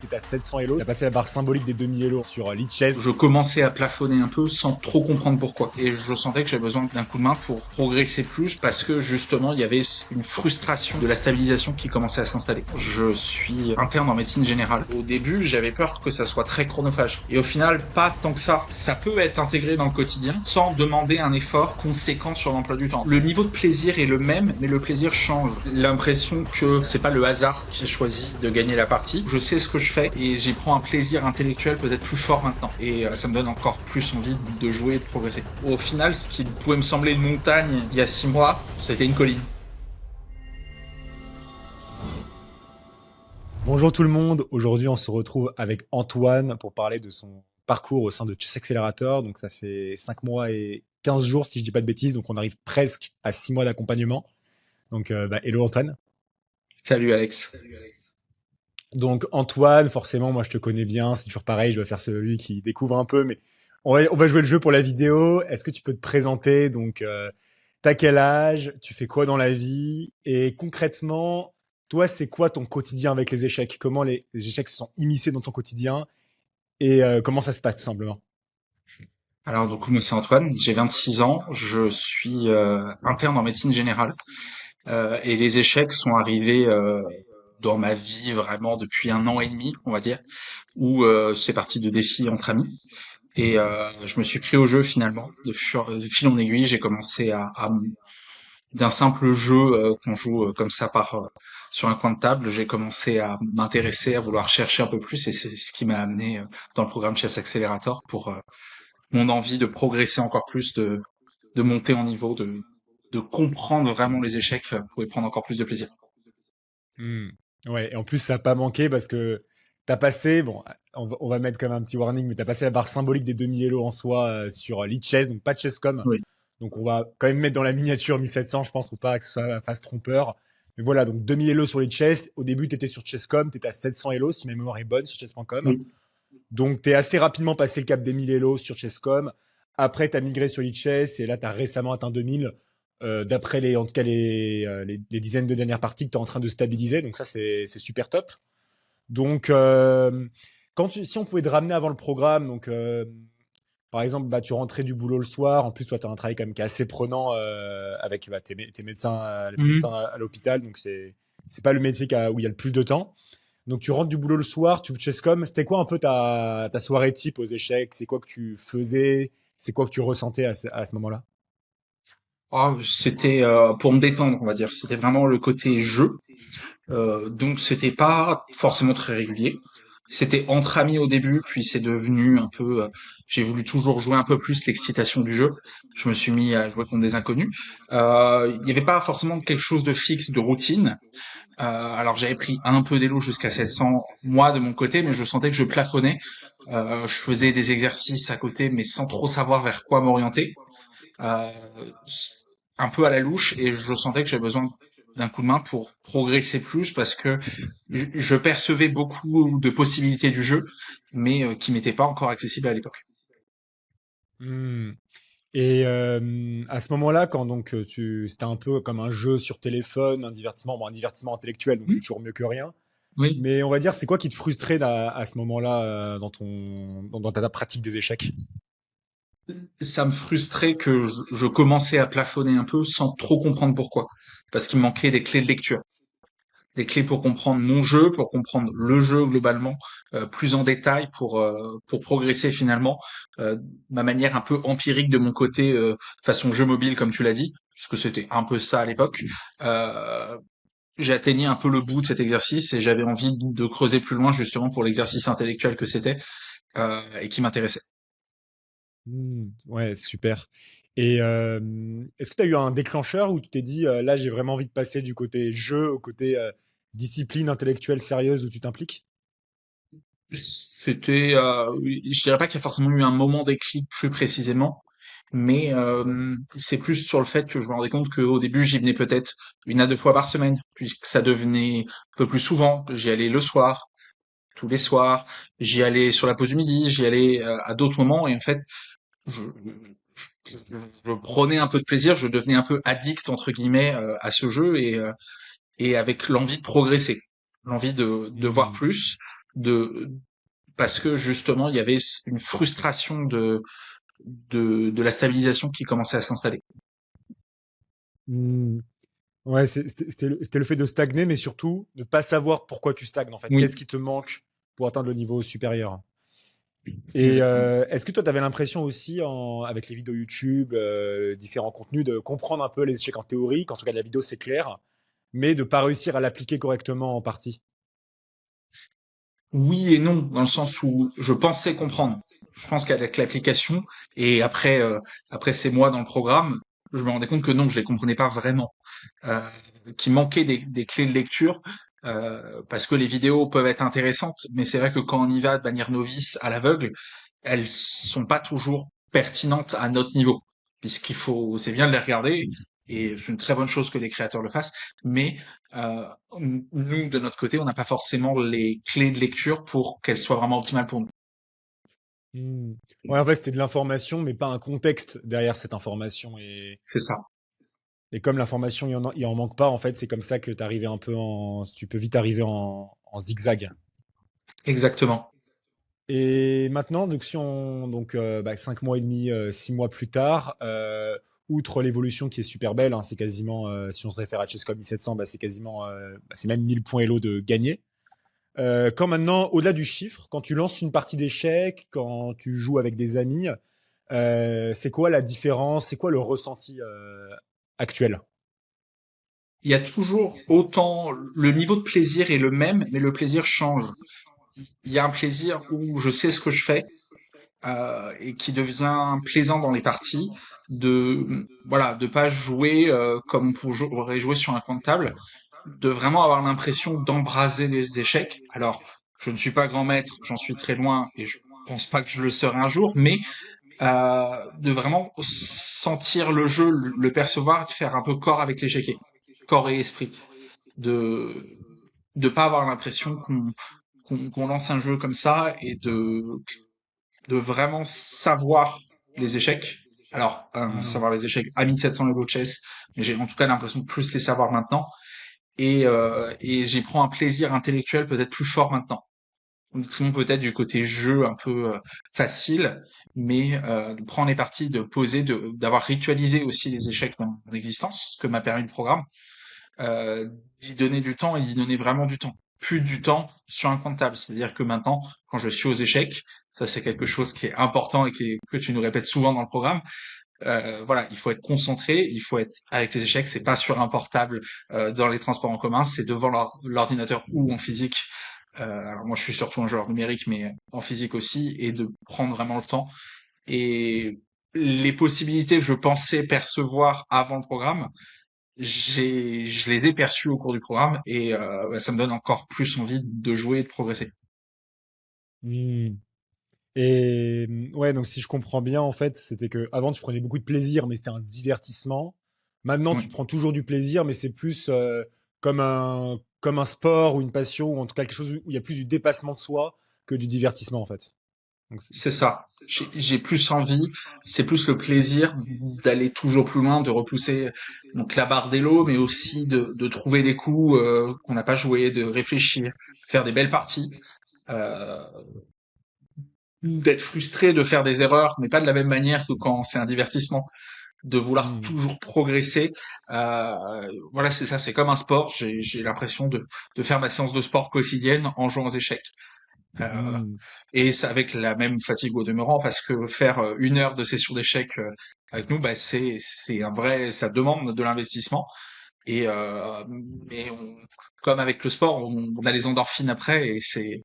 T'es à 700 Elo, t'as passé la barre symbolique des 2000 Elo sur Lichess. Je commençais à plafonner un peu sans trop comprendre pourquoi. Et je sentais que j'avais besoin d'un coup de main pour progresser plus parce que justement il y avait une frustration de la stabilisation qui commençait à s'installer. Je suis interne en médecine générale. Au début j'avais peur que ça soit très chronophage. Et au final pas tant que ça. Ça peut être intégré dans le quotidien sans demander un effort conséquent sur l'emploi du temps. Le niveau de plaisir est le même mais le plaisir change. L'impression que c'est pas le hasard qui choisit de gagner la partie. Je sais ce que je fais et j'y prends un plaisir intellectuel peut-être plus fort maintenant. Et ça me donne encore plus envie de jouer et de progresser. Au final, ce qui pouvait me sembler une montagne il y a 6 mois, c'était une colline. Bonjour tout le monde, aujourd'hui on se retrouve avec Antoine pour parler de son parcours au sein de Chess Accelerator. Donc ça fait 5 mois et 15 jours si je dis pas de bêtises, donc on arrive presque à 6 mois d'accompagnement. Donc hello Antoine. Salut Alex. Donc Antoine, forcément moi je te connais bien, c'est toujours pareil, je vais faire celui qui découvre un peu, mais on va jouer le jeu pour la vidéo. Est-ce que tu peux te présenter? Donc t'as quel âge? Tu fais quoi dans la vie? Et concrètement, toi c'est quoi ton quotidien avec les échecs? Comment les échecs se sont immiscés dans ton quotidien? Et comment ça se passe tout simplement? Alors donc moi c'est Antoine, j'ai 26 ans, je suis interne en médecine générale et les échecs sont arrivés dans ma vie vraiment depuis 1 an et demi, on va dire, où c'est parti de défis entre amis. Et je me suis pris au jeu finalement. De fil en aiguille, j'ai commencé d'un simple jeu qu'on joue comme ça sur un coin de table, j'ai commencé à m'intéresser, à vouloir chercher un peu plus, et c'est ce qui m'a amené dans le programme Chess Accelerator pour mon envie de progresser encore plus, de monter en niveau, de comprendre vraiment les échecs pour y prendre encore plus de plaisir. Hmm. Ouais, et en plus ça n'a pas manqué parce que t'as passé, bon, on va mettre comme un petit warning, mais t'as passé la barre symbolique des 2000 Elo en soi sur Lichess, donc pas de Chesscom. Oui. Donc on va quand même mettre dans la miniature 1700, je pense, pour pas que ce soit fasse trompeur. Mais voilà, donc 2000 Elo sur les chess. Au début, tu étais sur Chesscom, tu étais à 700 Elo, si ma mémoire est bonne, sur chess.com. Oui. Donc tu es assez rapidement passé le cap des 1000 Elo sur Chesscom. Après, tu as migré sur Lichess et là, tu as récemment atteint 2000. D'après en tout cas les dizaines de dernières parties que tu es en train de stabiliser. Donc ça, c'est super top. Donc, si on pouvait te ramener avant le programme, donc par exemple, bah, tu rentrais du boulot le soir. En plus, toi, tu as un travail quand même qui est assez prenant avec tes médecins, les médecins Mhm. à l'hôpital. Donc, c'est pas le métier où il y a le plus de temps. Donc, tu rentres du boulot le soir, tu joues Chesscom. C'était quoi un peu ta soirée type aux échecs? C'est quoi que tu faisais? C'est quoi que tu ressentais à ce moment-là? Oh, c'était pour me détendre, on va dire. C'était vraiment le côté jeu. Donc c'était pas forcément très régulier. C'était entre amis au début, puis c'est devenu un peu. J'ai voulu toujours jouer un peu plus l'excitation du jeu. Je me suis mis à jouer contre des inconnus. Il n'y avait pas forcément quelque chose de fixe, de routine. Alors j'avais pris un peu d'élo jusqu'à 700 moi de mon côté, mais je sentais que je plafonnais. Je faisais des exercices à côté, mais sans trop savoir vers quoi m'orienter. Euh, un peu à la louche, et je sentais que j'avais besoin d'un coup de main pour progresser plus parce que je percevais beaucoup de possibilités du jeu, mais qui m'étaient pas encore accessibles à l'époque. Hmm. Et à ce moment-là, quand donc c'était un peu comme un jeu sur téléphone, un divertissement, bon, un divertissement intellectuel, donc c'est Hmm. toujours mieux que rien. Oui. Mais on va dire, c'est quoi qui te frustrait à ce moment-là dans ta pratique des échecs? Ça me frustrait que je commençais à plafonner un peu sans trop comprendre pourquoi. Parce qu'il me manquait des clés de lecture. Des clés pour comprendre mon jeu, pour comprendre le jeu globalement, plus en détail, pour progresser finalement. Euh, Ma manière un peu empirique de mon côté, façon jeu mobile comme tu l'as dit, puisque c'était un peu ça à l'époque. Euh, j'ai atteigné un peu le bout de cet exercice et j'avais envie de creuser plus loin justement pour l'exercice intellectuel que c'était et qui m'intéressait. Ouais, super. Et est-ce que tu as eu un déclencheur où tu t'es dit, là, j'ai vraiment envie de passer du côté jeu au côté discipline intellectuelle sérieuse où tu t'impliques? C'était, oui, je dirais pas qu'il y a forcément eu un moment déclic plus précisément, mais c'est plus sur le fait que je me rendais compte qu'au début j'y venais peut-être 1 à 2 fois par semaine, puisque ça devenait un peu plus souvent. J'y allais le soir, tous les soirs, j'y allais sur la pause du midi, j'y allais à d'autres moments, et en fait je, je prenais un peu de plaisir, je devenais un peu addict entre guillemets à ce jeu et avec l'envie de progresser, l'envie de voir Hmm. plus, de parce que justement il y avait une frustration de la stabilisation qui commençait à s'installer. Hmm. Ouais, c'était le fait de stagner, mais surtout de pas savoir pourquoi tu stagnes en fait. Oui, Qu'est-ce qui te manque pour atteindre le niveau supérieur? Et exactement. est-ce que toi, tu avais l'impression aussi, avec les vidéos YouTube, différents contenus, de comprendre un peu les échecs en théorie, quand tu regardes la vidéo, c'est clair, mais de pas réussir à l'appliquer correctement en partie? Oui et non, dans le sens où je pensais comprendre. Je pense qu'avec l'application et après ces mois dans le programme, je me rendais compte que non, je les comprenais pas vraiment, euh, qu'il manquait des clés de lecture, parce que les vidéos peuvent être intéressantes, mais c'est vrai que quand on y va de manière novice à l'aveugle, elles sont pas toujours pertinentes à notre niveau, puisqu'il faut, c'est bien de les regarder et c'est une très bonne chose que les créateurs le fassent, mais euh, nous de notre côté, on n'a pas forcément les clés de lecture pour qu'elles soient vraiment optimales pour nous. Hmm. Ouais, en fait, c'était de l'information, mais pas un contexte derrière cette information. C'est ça, Et comme l'information, il en manque pas, en fait, c'est comme ça que tu peux vite arriver en zigzag. exactement. Et maintenant, donc, si on, donc, 5 mois et demi, 6 mois plus tard, outre l'évolution qui est super belle, hein, c'est quasiment, si on se réfère à Chesscom 1700, c'est quasiment, c'est même 1000 points Elo de gagné. Quand maintenant, au-delà du chiffre, quand tu lances une partie d'échecs, quand tu joues avec des amis, c'est quoi la différence? C'est quoi le ressenti actuel? Il y a toujours autant, le niveau de plaisir est le même, mais le plaisir change. Il y a un plaisir où je sais ce que je fais, et qui devient plaisant dans les parties, de voilà, de pas jouer comme on pourrait jouer sur un coin de table, de vraiment avoir l'impression d'embraser les échecs. Alors, je ne suis pas grand maître, j'en suis très loin et je pense pas que je le serai un jour, mais de vraiment sentir le jeu, le percevoir, de faire un peu corps avec l'échiquier, corps et esprit, de de pas avoir l'impression qu'on lance un jeu comme ça et de vraiment savoir les échecs. Alors, Hmm. savoir les échecs à 1700 Elo Chess, mais j'ai en tout cas l'impression de plus les savoir maintenant. Et j'y prends un plaisir intellectuel peut-être plus fort maintenant. Sinon peut-être du côté jeu un peu facile, mais de prendre les parties, de poser, d'avoir ritualisé aussi les échecs dans mon existence, ce que m'a permis le programme, d'y donner du temps et d'y donner vraiment du temps. Plus du temps sur un coin de table. C'est-à-dire que maintenant, quand je suis aux échecs, ça c'est quelque chose qui est important et que tu nous répètes souvent dans le programme, voilà, il faut être concentré, il faut être avec les échecs, c'est pas sur un portable dans les transports en commun, c'est devant l'ordinateur ou en physique. Alors moi je suis surtout un joueur numérique, mais en physique aussi, et de prendre vraiment le temps. Et les possibilités que je pensais percevoir avant le programme, je les ai perçues au cours du programme, et ça me donne encore plus envie de jouer et de progresser. Hmm. Et ouais, donc si je comprends bien, en fait, c'était que avant tu prenais beaucoup de plaisir, mais c'était un divertissement. Maintenant, tu Oui, prends toujours du plaisir, mais c'est plus comme un sport ou une passion, ou en tout cas quelque chose où il y a plus du dépassement de soi que du divertissement, en fait. Donc, c'est ça. J'ai plus envie, c'est plus le plaisir d'aller toujours plus loin, de repousser donc la barre d'élo, mais aussi de trouver des coups qu'on n'a pas joué, de réfléchir, faire des belles parties, euh, d'être frustré de faire des erreurs, mais pas de la même manière que quand c'est un divertissement, de vouloir hmm, toujours progresser. Voilà, c'est ça, c'est comme un sport. J'ai l'impression de faire ma séance de sport quotidienne en jouant aux échecs. Euh, hmm, et c'est avec la même fatigue au demeurant, parce que faire 1 heure de session d'échecs avec nous, bah c'est un vrai, ça demande de l'investissement. Et mais comme avec le sport, on a les endorphines après, et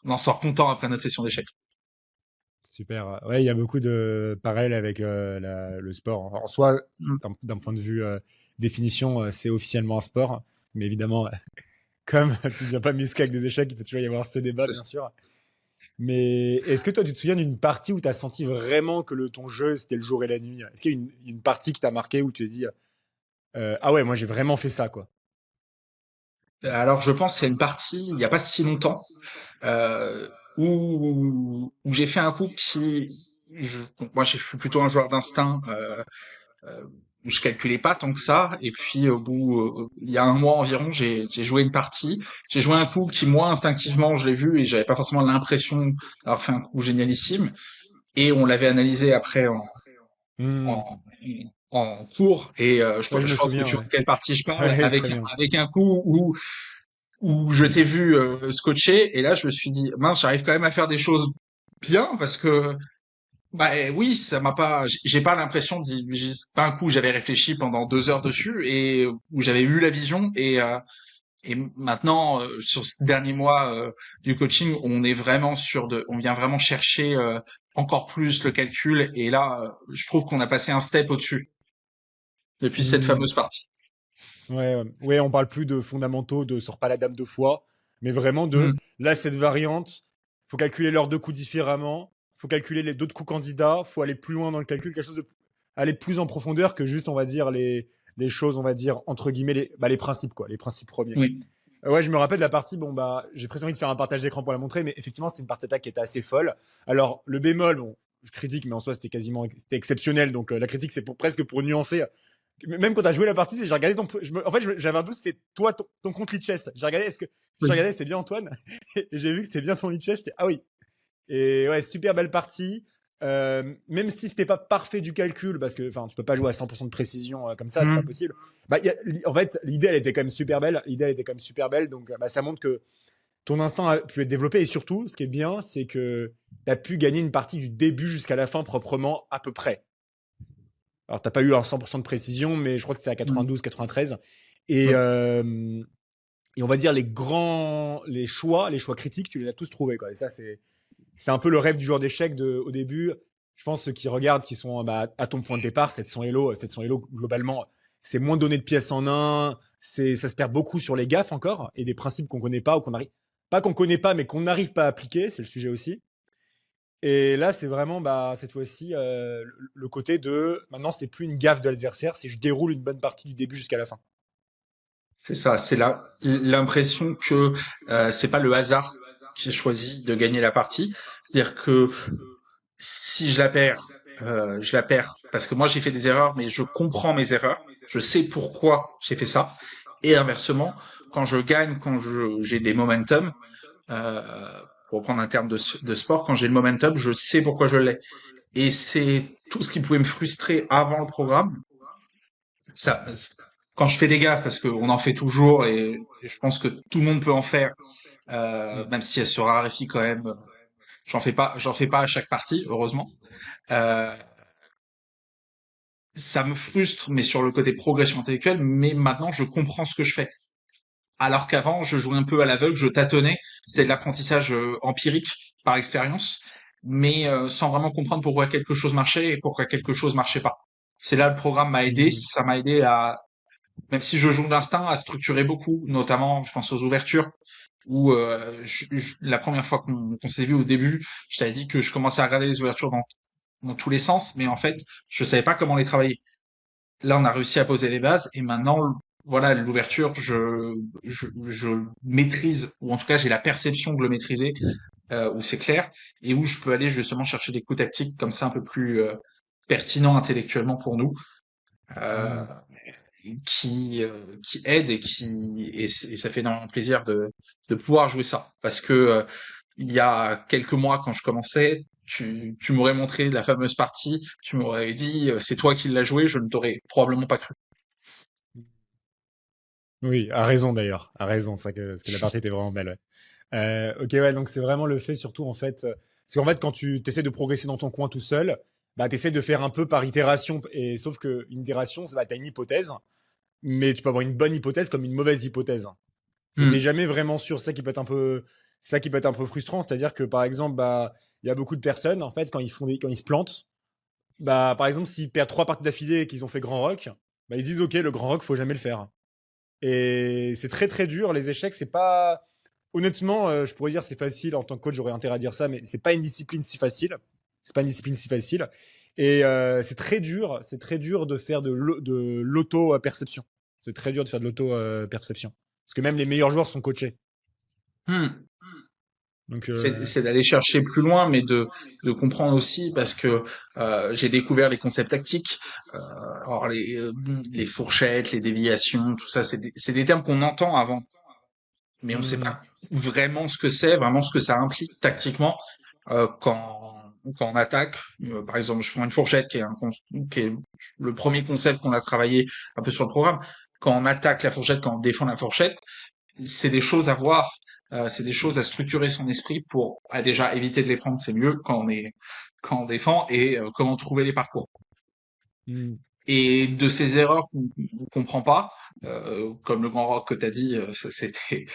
on en sort content après notre session d'échecs. super. Ouais, il y a beaucoup de parallèles avec le sport. En soi, Mm. d'un point de vue définition, c'est officiellement un sport, mais évidemment, comme tu ne viens pas muscler avec des échecs, il peut toujours y avoir ce débat, C'est bien ça. sûr. Mais est-ce que toi, tu te souviens d'une partie où tu as senti vraiment que ton jeu, c'était le jour et la nuit? Est-ce qu'il y a une partie qui t'a marqué où tu te dis, ah ouais, moi j'ai vraiment fait ça, quoi. Alors je pense qu'il y a une partie, il n'y a pas si longtemps, euh, où j'ai fait un coup qui, donc moi je suis plutôt un joueur d'instinct, je calculais pas tant que ça. Et puis au bout, il y a un mois environ, j'ai joué une partie. J'ai joué un coup qui moi instinctivement je l'ai vu et j'avais pas forcément l'impression d'avoir fait un coup génialissime. Et on l'avait analysé après Hmm. en, en cours. Et Ouais, je me je pense que souviens, tu vois ouais. de quelle partie je parle Ouais, très bien. avec un coup où je t'ai vu scotcher. Et là je me suis dit mince, j'arrive quand même à faire des choses bien parce que bah oui, ça m'a pas. J'ai pas l'impression c'est pas un coup où j'avais réfléchi pendant 2 heures dessus et où j'avais eu la vision et maintenant sur ce dernier mois du coaching, on est vraiment on vient vraiment chercher encore plus le calcul et là, je trouve qu'on a passé un step au-dessus depuis cette Hmm. fameuse partie. Ouais, ouais, on parle plus de fondamentaux, de sort pas la dame deux fois, mais vraiment de Hmm. là, cette variante, faut calculer leurs deux coups différemment, faut calculer les d'autres coups candidats, faut aller plus loin dans le calcul, quelque chose de aller plus en profondeur que juste, on va dire, les choses, on va dire, entre guillemets, les principes, quoi, les principes premiers. Oui. Ouais, je me rappelle de la partie, bon, bah, j'ai presque envie de faire un partage d'écran pour la montrer, mais effectivement, c'est une partie d'attaque qui était assez folle. Alors, le bémol, bon, je critique, mais en soi, c'était exceptionnel, donc la critique, c'est presque pour nuancer. Même quand t'as joué la partie, j'ai regardé en fait, j'avais un doute, c'est toi, ton compte Lichess. J'ai regardé, si je Oui. regardais, c'est bien Antoine. Et j'ai vu que c'était bien ton Lichess. J'étais, ah oui. Et ouais, super belle partie. Même si c'était pas parfait du calcul, parce que, enfin, tu peux pas jouer à 100% de précision comme ça, c'est pas Hmm. possible. Bah, en fait, l'idée, elle était quand même super belle. L'idée, elle était quand même super belle. Donc, bah, ça montre que ton instinct a pu être développé. Et surtout, ce qui est bien, c'est que tu as pu gagner une partie du début jusqu'à la fin proprement, à peu près. Alors, t'as pas eu un 100% de précision, mais je crois que c'était à Hmm. 92, 93. Et, Oui. euh, et on va dire les choix critiques, tu les as tous trouvés, quoi. Et ça, c'est un peu le rêve du joueur d'échecs au début. Je pense ceux qui regardent, qui sont bah, à ton point de départ, 700 Elo globalement, c'est moins donné de pièces en un. Ça se perd beaucoup sur les gaffes encore et des principes qu'on connaît pas ou qu'on arrive pas qu'on connaît pas, mais qu'on n'arrive pas à appliquer. C'est le sujet aussi. Et là, c'est vraiment bah, cette fois-ci le côté de maintenant, c'est plus une gaffe de l'adversaire, c'est je déroule une bonne partie du début jusqu'à la fin. C'est ça, c'est l'impression que c'est pas le hasard qui choisit de gagner la partie. C'est-à-dire que si je la perds parce que moi j'ai fait des erreurs, mais je comprends mes erreurs, je sais pourquoi j'ai fait ça. Et inversement, quand je gagne, j'ai des momentum, euh, pour reprendre un terme de sport, quand j'ai le momentum, je sais pourquoi je l'ai. Et c'est tout ce qui pouvait me frustrer avant le programme. Ça, quand je fais des gaffes, parce qu'on en fait toujours, et je pense que tout le monde peut en faire, Mm. même si elle se raréfie quand même. J'en fais pas à chaque partie, heureusement. Euh, Ça me frustre, mais sur le côté progression intellectuelle, mais maintenant je comprends ce que je fais. Alors qu'avant, je jouais un peu à l'aveugle, je tâtonnais, c'était de l'apprentissage empirique par expérience, mais sans vraiment comprendre pourquoi quelque chose marchait et pourquoi quelque chose marchait pas. C'est là le programme m'a aidé, Mm. ça m'a aidé à, même si je joue de l'instinct, à structurer beaucoup, notamment je pense aux ouvertures, où la première fois qu'on s'est vu au début, je t'avais dit que je commençais à regarder les ouvertures dans tous les sens, mais en fait, je savais pas comment les travailler. Là, on a réussi à poser les bases et maintenant, voilà, l'ouverture, je maîtrise, ou en tout cas, j'ai la perception de le maîtriser, où c'est clair et où je peux aller justement chercher des coups tactiques comme ça un peu plus pertinents intellectuellement pour nous, euh, Mm. qui aident et ça fait énormément plaisir de pouvoir jouer ça parce que il y a quelques mois quand je commençais, tu m'aurais montré la fameuse partie, tu m'aurais dit c'est toi qui l'as joué, je ne t'aurais probablement pas cru. Oui, a raison d'ailleurs, a raison, ça que, parce que la partie était vraiment belle. Ouais. Ok, ouais, donc c'est vraiment le fait surtout en fait, parce qu'en fait quand tu essaies de progresser dans ton coin tout seul, bah t'essaies de faire un peu par itération, et sauf que une itération, bah, t'as une hypothèse, mais tu peux avoir une bonne hypothèse comme une mauvaise hypothèse. Et t'es Hmm. jamais vraiment sûr, ça qui peut être un peu frustrant, c'est-à-dire que par exemple, bah il y a beaucoup de personnes en fait quand ils se plantent, bah par exemple s'ils perdent trois parties d'affilée et qu'ils ont fait grand rock, bah ils se disent ok le grand rock faut jamais le faire. Et c'est très très dur. Les échecs, c'est pas. Honnêtement, je pourrais dire c'est facile. En tant que coach, j'aurais intérêt à dire ça, mais c'est pas une discipline si facile. C'est pas une discipline si facile. Et c'est très dur. C'est très dur de faire de l'auto-perception. C'est très dur de faire de l'auto-perception. Parce que même les meilleurs joueurs sont coachés. Hmm. Donc, C'est d'aller chercher plus loin, mais de comprendre aussi parce que j'ai découvert les concepts tactiques, alors les fourchettes, les déviations, tout ça, c'est des termes qu'on entend avant, mais on sait hmm, pas vraiment ce que c'est, vraiment ce que ça implique tactiquement quand on attaque. Par exemple, je prends une fourchette qui est le premier concept qu'on a travaillé un peu sur le programme. Quand on attaque la fourchette, quand on défend la fourchette, c'est des choses à voir, c'est des choses à structurer son esprit pour déjà éviter de les prendre, c'est mieux quand on défend et comment trouver les parcours. hmm. Et de ces erreurs qu'on ne comprend pas, comme le grand rock que tu as dit, c'était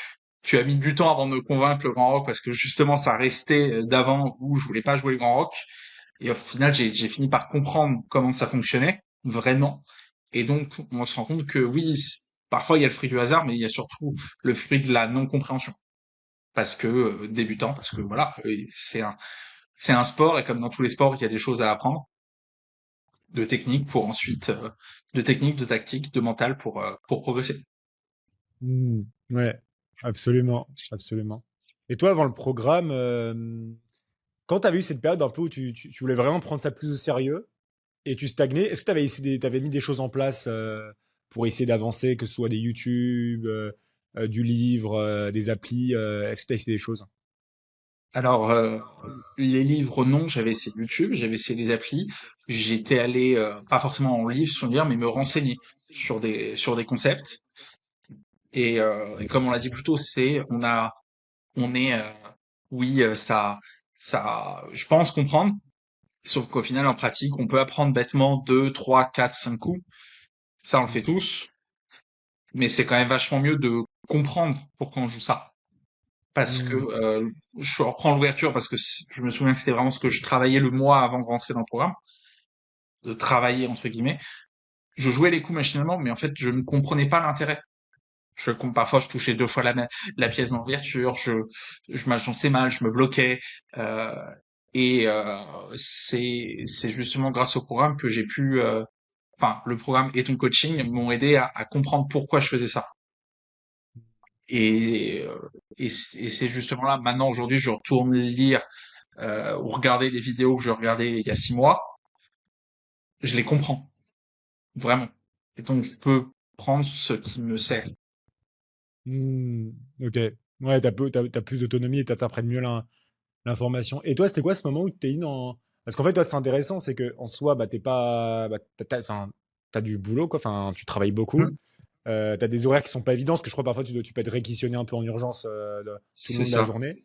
tu as mis du temps avant de me convaincre le grand rock parce que justement ça restait d'avant où je voulais pas jouer le grand rock et au final j'ai fini par comprendre comment ça fonctionnait vraiment et donc on se rend compte que oui parfois il y a le fruit du hasard mais il y a surtout le fruit de la non compréhension parce que débutant, parce que voilà, c'est un sport et comme dans tous les sports, il y a des choses à apprendre, de technique pour ensuite, de technique, de tactique, de mental pour progresser. Hmm, ouais, absolument, absolument. Et toi, avant le programme, quand tu avais eu cette période un peu où tu voulais vraiment prendre ça plus au sérieux et tu stagnais, est-ce que tu avais mis des choses en place pour essayer d'avancer, que ce soit des YouTube, du livre, des applis, est-ce que tu as essayé des choses? Alors, les livres, non, j'avais essayé YouTube, j'avais essayé des applis, j'étais allé, pas forcément en livre sur le lire, mais me renseigner sur des concepts. Et comme on l'a dit plus tôt, on est, oui, je pense comprendre. Sauf qu'au final, en pratique, on peut apprendre bêtement 2, 3, 4, 5 coups. Ça, on le fait tous. Mais c'est quand même vachement mieux de comprendre pourquoi on joue ça. Parce que, Hmm, je reprends l'ouverture parce que je me souviens que c'était vraiment ce que je travaillais le mois avant de rentrer dans le programme. De travailler, entre guillemets. Je jouais les coups machinalement, mais en fait, je ne comprenais pas l'intérêt. Parfois, je touchais 2 fois la pièce dans l'ouverture, je m'agençais mal, je me bloquais, euh, et c'est justement grâce au programme que j'ai pu, enfin, le programme et ton coaching m'ont aidé à comprendre pourquoi je faisais ça. Et c'est justement là, maintenant, aujourd'hui, je retourne lire ou regarder les vidéos que je regardais il y a 6 mois, je les comprends, vraiment. Et donc, je peux prendre ce qui me sert. hmm, ok. Ouais, t'as plus d'autonomie et t'apprends mieux l'information. Et toi, c'était quoi ce moment où tu t'es dit dans... Parce qu'en fait, toi, c'est intéressant, c'est que en soi, bah, t'es pas... Bah, enfin, t'as du boulot, quoi. Enfin, tu travailles beaucoup. Mm. T'as des horaires qui sont pas évidents, parce que je crois parfois tu peux être réquisitionné un peu en urgence tout le C'est long de la ça. journée.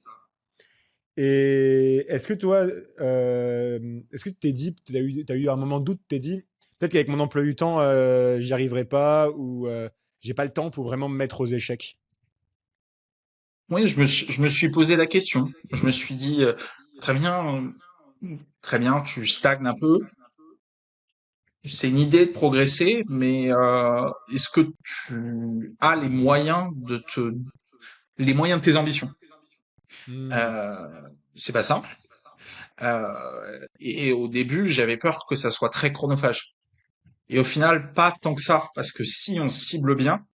Et est-ce que toi, est-ce que tu t'es dit, t'as eu un moment de doute, tu t'es dit, peut-être qu'avec mon emploi du temps, j'y arriverai pas, ou j'ai pas le temps pour vraiment me mettre aux échecs. Oui, je me suis posé la question. Je me suis dit, très bien, très bien, tu stagnes un peu. C'est une idée de progresser, mais est-ce que tu as les moyens de tes ambitions? Hmm. Euh, c'est pas simple. Et au début, j'avais peur que ça soit très chronophage. Et au final, pas tant que ça, parce que si on cible bien,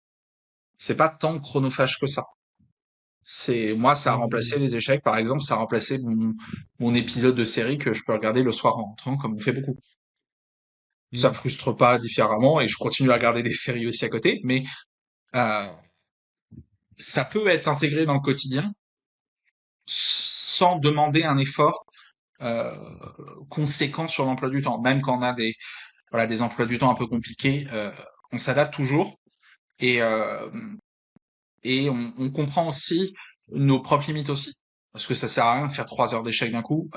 c'est pas tant chronophage que ça. Moi, ça a Hmm. remplacé les échecs, par exemple, ça a remplacé mon épisode de série que je peux regarder le soir en rentrant, comme on fait beaucoup. Ça me Hmm. frustre pas différemment et je continue à regarder des séries aussi à côté, mais euh, ça peut être intégré dans le quotidien sans demander un effort euh, conséquent sur l'emploi du temps. Même quand on a des emplois du temps un peu compliqués, on s'adapte toujours et, euh, et on comprend aussi nos propres limites aussi. Parce que ça sert à rien de faire 3 heures d'échecs d'un coup.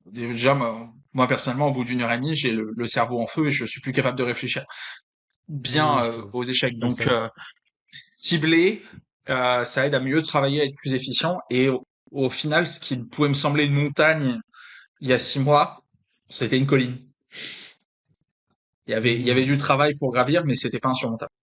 Déjà, moi, personnellement, au bout d'une heure et demie, j'ai le cerveau en feu et je suis plus capable de réfléchir Oui, bien aux échecs. je te le Donc, sais. cibler, ça aide à mieux travailler, à être plus efficient. Et au final, ce qui pouvait me sembler une montagne il y a 6 mois, c'était une colline. Il y avait Hmm. du travail pour gravir, mais c'était pas insurmontable.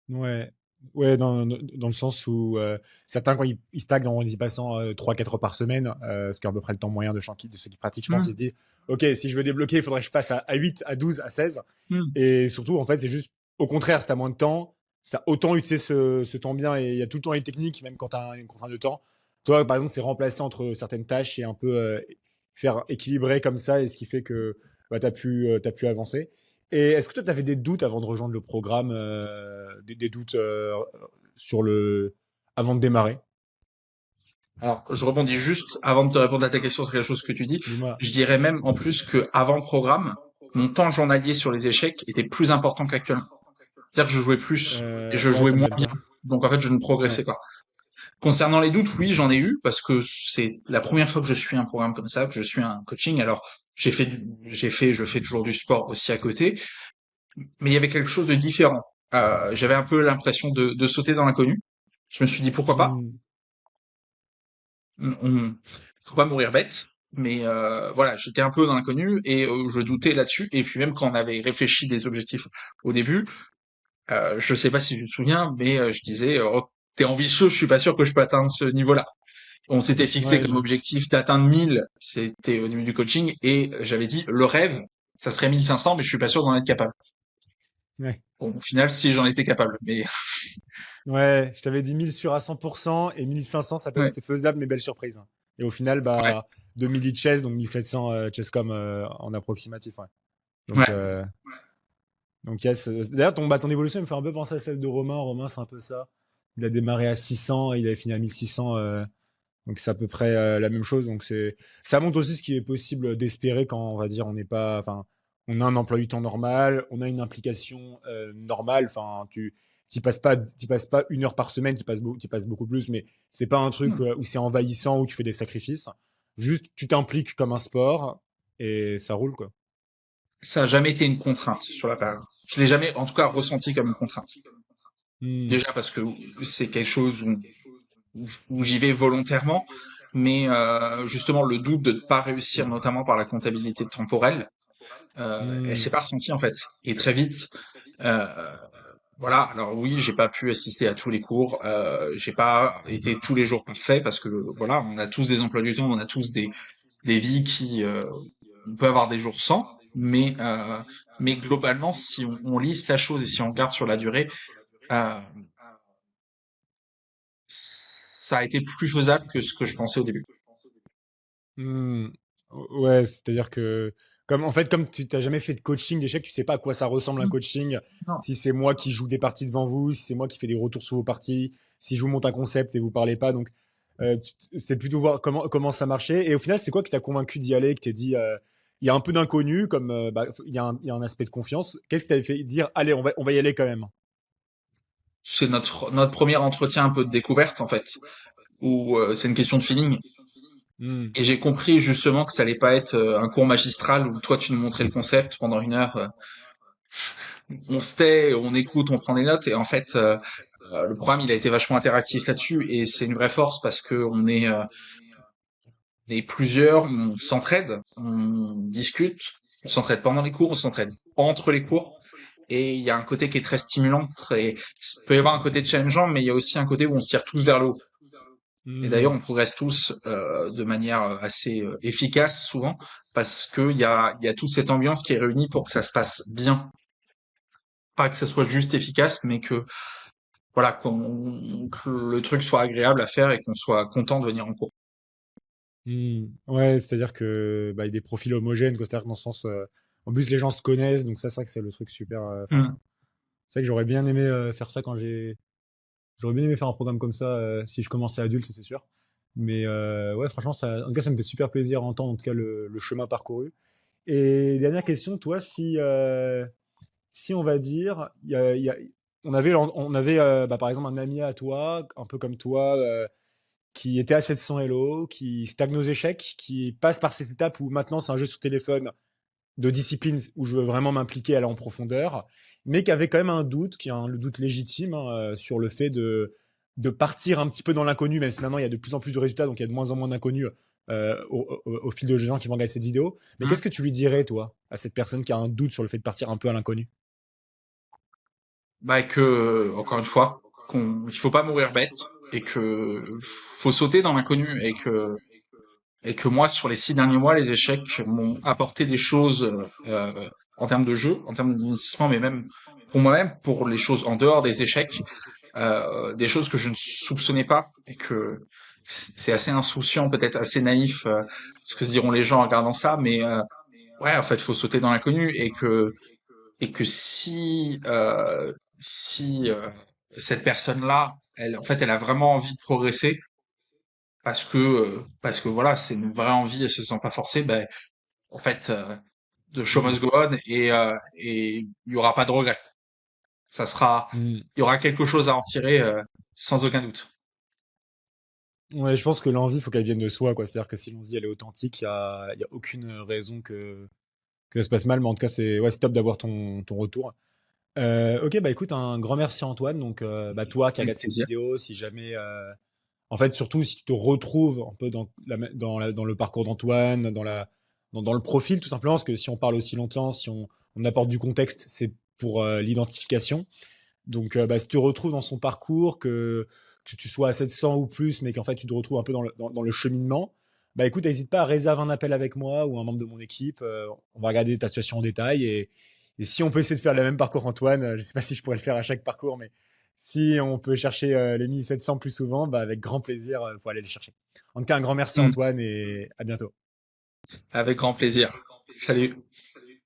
Ouais, ouais, dans le sens où certains, quand ils stagnent en y passant 3-4 heures par semaine, ce qui est à peu près le temps moyen de ceux qui pratiquent, je pense, ils se Hmm, disent, OK, si je veux débloquer, il faudrait que je passe à 8, à 12, à 16. hmm. Et surtout, en fait, c'est juste, au contraire, si t'as moins de temps, ça a autant utiliser ce temps bien et il y a tout le temps une technique, même quand t'as une contrainte de temps. toi, par exemple, c'est remplacé entre certaines tâches et un peu faire équilibrer comme ça, et ce qui fait que bah, t'as pu avancer. Et est-ce que toi, tu avais des doutes avant de rejoindre le programme, des doutes sur le avant de démarrer? Alors, je rebondis juste avant de te répondre à ta question sur quelque chose que tu dis. Dis-moi. Je dirais même en plus que avant le programme, mon temps journalier sur les échecs était plus important qu'actuellement. C'est-à-dire que je jouais plus et je Ouais, jouais ça moins m'étonne bien. pas. Donc en fait, je ne Ouais. progressais pas. Concernant les doutes, oui, j'en ai eu parce que c'est la première fois que je suis un programme comme ça, que je suis un coaching. Alors, je fais toujours du sport aussi à côté, mais il y avait quelque chose de différent. J'avais un peu l'impression de sauter dans l'inconnu. Je me suis dit pourquoi pas. Hmm. Faut pas mourir bête. Mais voilà, j'étais un peu dans l'inconnu et je doutais là-dessus. Et puis même quand on avait réfléchi des objectifs au début, je sais pas si tu te souviens, mais je disais, oh, t'es ambitieux, je suis pas sûr que je peux atteindre ce niveau-là. On s'était fixé Ouais, comme objectif d'atteindre 1000, c'était au début du coaching, et j'avais dit le rêve, ça serait 1500, mais je suis pas sûr d'en être capable. ouais. Bon, au final, si j'en étais capable, mais Ouais, je t'avais dit 1000 sur à 100% et 1500, ouais, c'est faisable, mais belle surprise, hein. Et au final, ouais, bah, 2000 chess, donc 1700 chesscom en approximatif. Ouais. Donc, ouais. yes. D'ailleurs, ton évolution me fait un peu penser à celle de Romain. Romain, c'est un peu ça. Il a démarré à 600 et il avait fini à 1600. Donc, c'est à peu près la même chose. Donc, ça montre aussi ce qui est possible d'espérer quand, on va dire, on n'est pas, enfin, on a un emploi du temps normal, on a une implication normale. Enfin, t'y passes pas 1 heure par semaine, t'y passes beaucoup plus, mais c'est pas un truc Hmm. où c'est envahissant, où tu fais des sacrifices. Juste, tu t'impliques comme un sport et ça roule, quoi. Ça a jamais été une contrainte sur la période. Je l'ai jamais, en tout cas, ressenti comme une contrainte. Hmm. Déjà parce que c'est quelque chose où j'y vais volontairement, mais justement le doute de ne pas réussir, notamment par la comptabilité temporelle, elle Hmm. s'est pas ressentie en fait. Et très vite, euh, voilà. Alors oui, j'ai pas pu assister à tous les cours, j'ai pas été tous les jours parfait parce que voilà, on a tous des emplois du temps, on a tous des vies qui on peut avoir des jours sans, mais globalement, si on lisse la chose et si on regarde sur la durée, euh, ça a été plus faisable que ce que je pensais au début. Hmm. Ouais, c'est-à-dire que en fait comme tu t'as jamais fait de coaching d'échecs, tu sais pas à quoi ça ressemble un coaching. Non. Si c'est moi qui joue des parties devant vous, si c'est moi qui fais des retours sur vos parties, si je vous monte un concept et vous parlez pas, donc c'est plutôt voir comment ça marchait. Et au final, c'est quoi qui t'a convaincu d'y aller, que t'es dit il y a un peu d'inconnu, comme bah, il y a un aspect de confiance. Qu'est-ce qui t'avait fait dire allez, on va y aller quand même? C'est notre premier entretien un peu de découverte en fait, où c'est une question de feeling. Hmm. Et j'ai compris justement que ça allait pas être un cours magistral où toi tu nous montrais le concept pendant 1 heure. On se tait, on écoute, on prend des notes et en fait le programme il a été vachement interactif là-dessus et c'est une vraie force parce que on est plusieurs, on s'entraide, on discute, on s'entraide pendant les cours, on s'entraide entre les cours. Et il y a un côté qui est très stimulant, très, il peut y avoir un côté challengeant, mais il y a aussi un côté où on se tire tous vers le haut. Et d'ailleurs, Hmm. on progresse tous de manière assez efficace souvent, parce il y a toute cette ambiance qui est réunie pour que ça se passe bien. Pas que ça soit juste efficace, mais que voilà, que le truc soit agréable à faire et qu'on soit content de venir en cours. Hmm. Ouais, c'est-à-dire que bah, il y a des profils homogènes, quoi. C'est-à-dire que dans ce sens, en plus les gens se connaissent, donc ça c'est vrai que c'est le truc super. Hmm. Enfin, c'est vrai que j'aurais bien aimé faire ça j'aurais bien aimé faire un programme comme ça si je commençais adulte, c'est sûr. Mais ouais, franchement, en tout cas, ça me fait super plaisir à entendre en tout cas le chemin parcouru. Et dernière question, toi, si on va dire, on avait bah, par exemple un ami à toi, un peu comme toi, qui était à 700 Elo, qui stagne aux échecs, qui passe par cette étape où maintenant c'est un jeu sur téléphone de discipline où je veux vraiment m'impliquer, aller en profondeur, mais qui avait quand même un doute, qui a le doute légitime hein, sur le fait de partir un petit peu dans l'inconnu, même si maintenant il y a de plus en plus de résultats, donc il y a de moins en moins d'inconnus au fil de gens qui vont regarder cette vidéo. Mais Hmm. qu'est-ce que tu lui dirais, toi, à cette personne qui a un doute sur le fait de partir un peu à l'inconnu? Bah que, encore une fois, il faut pas mourir bête et que faut sauter dans l'inconnu et que moi, sur les 6 derniers mois, les échecs m'ont apporté des choses en termes de jeu, en termes d'investissement, mais même pour moi-même, pour les choses en dehors des échecs, des choses que je ne soupçonnais pas et que c'est assez insouciant, peut-être assez naïf, ce que se diront les gens en regardant ça, mais ouais, en fait, faut sauter dans l'inconnu et que si cette personne-là, elle, en fait, elle a vraiment envie de progresser parce que voilà, c'est une vraie envie, elle se sent pas forcée, ben en fait, the show Mm. must go on et il y aura pas de regret. Ça sera, Mm. il y aura quelque chose à en tirer sans aucun doute. Ouais, je pense que l'envie, faut qu'elle vienne de soi, quoi. C'est-à-dire que si l'envie, elle est authentique, y a aucune raison que ça se passe mal. Mais en tout cas, c'est ouais, c'est top d'avoir ton retour. Ok, bah écoute, un grand merci Antoine. Donc, bah, toi qui Avec regardes cette plaisir. vidéo, si jamais, en fait, surtout si tu te retrouves un peu dans le parcours d'Antoine, dans le profil, tout simplement, parce que si on parle aussi longtemps, si on apporte du contexte, c'est pour l'identification. Donc, bah, si tu te retrouves dans son parcours, que tu sois à 700 ou plus, mais qu'en fait tu te retrouves un peu dans le cheminement, bah écoute, n'hésite pas à réserver un appel avec moi ou un membre de mon équipe. On va regarder ta situation en détail et si on peut essayer de faire le même parcours, Antoine, je sais pas si je pourrais le faire à chaque parcours, mais si on peut chercher les 1700 plus souvent, bah avec grand plaisir pour aller les chercher. En tout cas, un grand merci Hmm. Antoine et à bientôt. Avec grand plaisir. Salut.